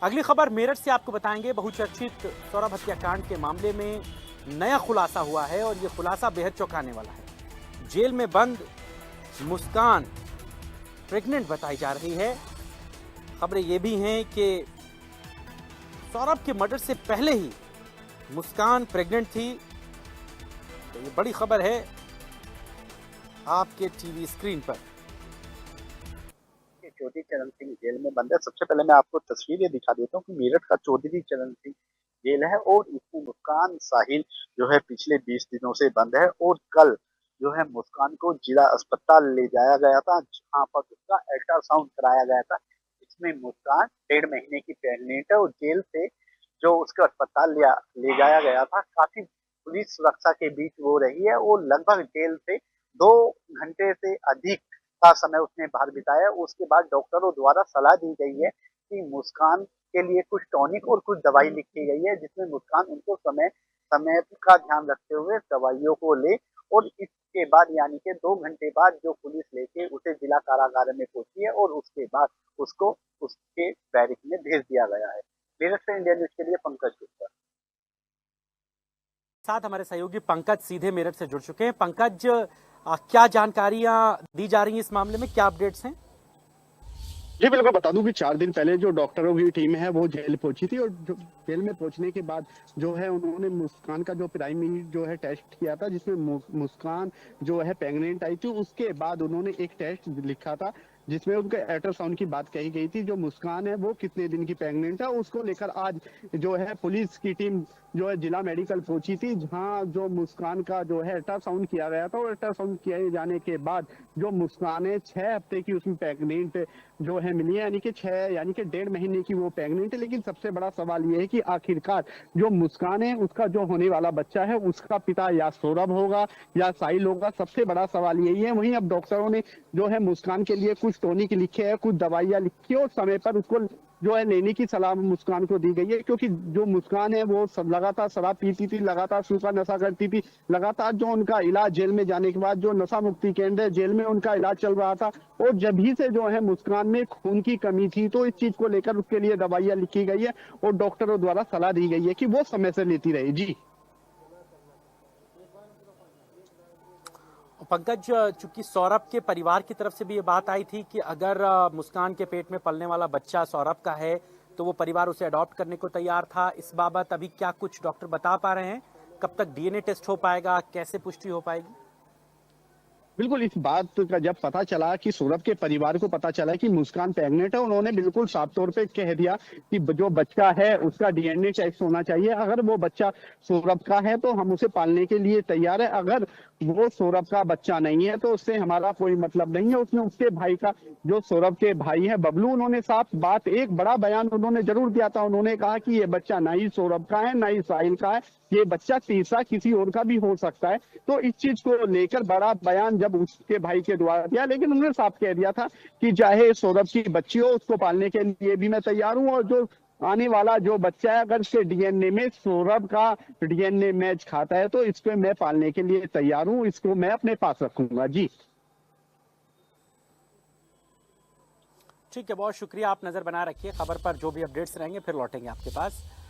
अगली खबर मेरठ से आपको बताएंगे। बहुचर्चित सौरभ हत्याकांड के मामले में नया खुलासा हुआ है और यह खुलासा बेहद चौंकाने वाला है। जेल में बंद मुस्कान प्रेग्नेंट बताई जा रही है। खबरें यह भी हैं कि सौरभ के मर्डर से पहले ही मुस्कान प्रेग्नेंट थी। तो ये बड़ी खबर है आपके टीवी स्क्रीन पर। चौधरी चरण सिंह जेल में बंद है। सबसे पहले मैं आपको तस्वीरें दिखा देता हूँ कि मेरठ का चौधरी चरण सिंह जेल है और इसमें मुस्कान साहिल जो है पिछले 20 दिनों से बंद है और कल जो है मुस्कान को जिला अस्पताल ले जाया गया था, जहाँ पर उसका अल्ट्रासाउंड कराया गया था। इसमें मुस्कान 1.5 महीने की प्रेग्नेंट है और जेल से जो उसको अस्पताल ले जाया गया था, काफी पुलिस सुरक्षा के बीच वो रही है और लगभग जेल से 2 घंटे से अधिक का समय उसने बाहर बिताया। उसके बाद डॉक्टरों द्वारा सलाह दी गई है कि मुस्कान के लिए कुछ टॉनिक और कुछ दवाई लिखी गई है, जिसमें मुस्कान उनको समय समय का ध्यान रखते हुए दवाइयों को ले और इसके बाद यानी कि 2 घंटे बाद जो पुलिस लेके उसे जिला कारागार में पहुंची है और उसके बाद उसको उसके बैरिक में भेज दिया गया है। मेरठ से इंडिया न्यूज के लिए पंकज गुप्ता। साथ हमारे सहयोगी पंकज सीधे मेरठ से जुड़ चुके हैं। पंकज, क्या जानकारियां दी जा रही हैं इस मामले में, क्या अपडेट्स हैं? जी बिल्कुल, बता दूं कि 4 दिन पहले जो डॉक्टरों की टीम है वो जेल पहुंची थी और जेल में पहुंचने के बाद जो है उन्होंने मुस्कान का जो प्राइमरी जो है टेस्ट किया था, जिसमें मुस्कान जो है प्रेग्नेंट आई थी। उसके बाद उन्होंने एक टेस्ट लिखा था जिसमें उनके अल्ट्रासाउंड की बात कही गई थी। जो मुस्कान है वो कितने दिन की प्रेग्नेंट है उसको लेकर आज जो है पुलिस की टीम जो है जिला मेडिकल पहुंची थी, जहां जो मुस्कान का जो है अल्ट्रासाउंड किया गया था और अल्ट्रासाउंड किए जाने के बाद जो मुस्कान है 6 हफ्ते की उसमें प्रेग्नेंट जो है मिली है, यानी कि 1.5 महीने की वो प्रेग्नेंट है। लेकिन सबसे बड़ा सवाल ये है कि आखिरकार जो मुस्कान है उसका जो होने वाला बच्चा है उसका पिता या सौरभ होगा या साहिल होगा, सबसे बड़ा सवाल यही है। वहीं अब डॉक्टरों ने जो है मुस्कान के लिए कुछ टॉनिक लिखे है, कुछ दवाइयां लिखी है और समय पर उसको जो है लेने की सलाह मुस्कान को दी गई है, क्योंकि जो मुस्कान है वो लगातार शराब पीती थी, लगातार सूखा नशा करती थी। लगातार जो उनका इलाज जेल में जाने के बाद जो नशा मुक्ति केंद्र है जेल में उनका इलाज चल रहा था और जब ही से जो है मुस्कान में खून की कमी थी, तो इस चीज को लेकर उसके लिए दवाइयां लिखी गई है और डॉक्टरों द्वारा सलाह दी गई है कि वो समय से लेती रहे। जी पंकज, चूंकि सौरभ के परिवार की तरफ से भी ये बात आई थी कि अगर मुस्कान के पेट में पलने वाला बच्चा सौरभ का है तो वो परिवार उसे अडॉप्ट करने को तैयार था। इस बाबत अभी क्या कुछ डॉक्टर बता पा रहे हैं? कब तक डीएनए टेस्ट हो पाएगा, कैसे पुष्टि हो पाएगी? बिल्कुल, इस बात का जब पता चला कि सौरभ के परिवार को पता चला कि मुस्कान प्रेग्नेंट है, उन्होंने बिल्कुल साफ तौर पे कह दिया कि जो बच्चा है उसका डीएनए टेस्ट होना चाहिए। अगर वो बच्चा सौरभ का है तो हम उसे पालने के लिए तैयार है, अगर वो सौरभ का बच्चा नहीं है तो उससे हमारा कोई मतलब नहीं है। उसने उसके भाई का, जो सौरभ के भाई है बबलू, उन्होंने साफ बात, एक बड़ा बयान उन्होंने जरूर दिया था। उन्होंने कहा कि ये बच्चा ना ही सौरभ का है ना ही साहिल का है, ये बच्चा तीसरा किसी और का भी हो सकता है। तो इस चीज को लेकर बड़ा बयान जब उसके भाई के द्वारा दिया, लेकिन उन्होंने साफ कह दिया था कि चाहे सौरभ की बच्ची हो उसको पालने के लिए भी मैं तैयार हूं और जो आने वाला जो बच्चा है अगर उसके डीएनए में सौरभ का डीएनए मैच खाता है तो इसको मैं पालने के लिए तैयार हूं, इसको मैं अपने पास रखूंगा। जी ठीक है, बहुत शुक्रिया। आप नजर बना रखिए खबर पर, जो भी अपडेट्स रहेंगे फिर लौटेंगे आपके पास।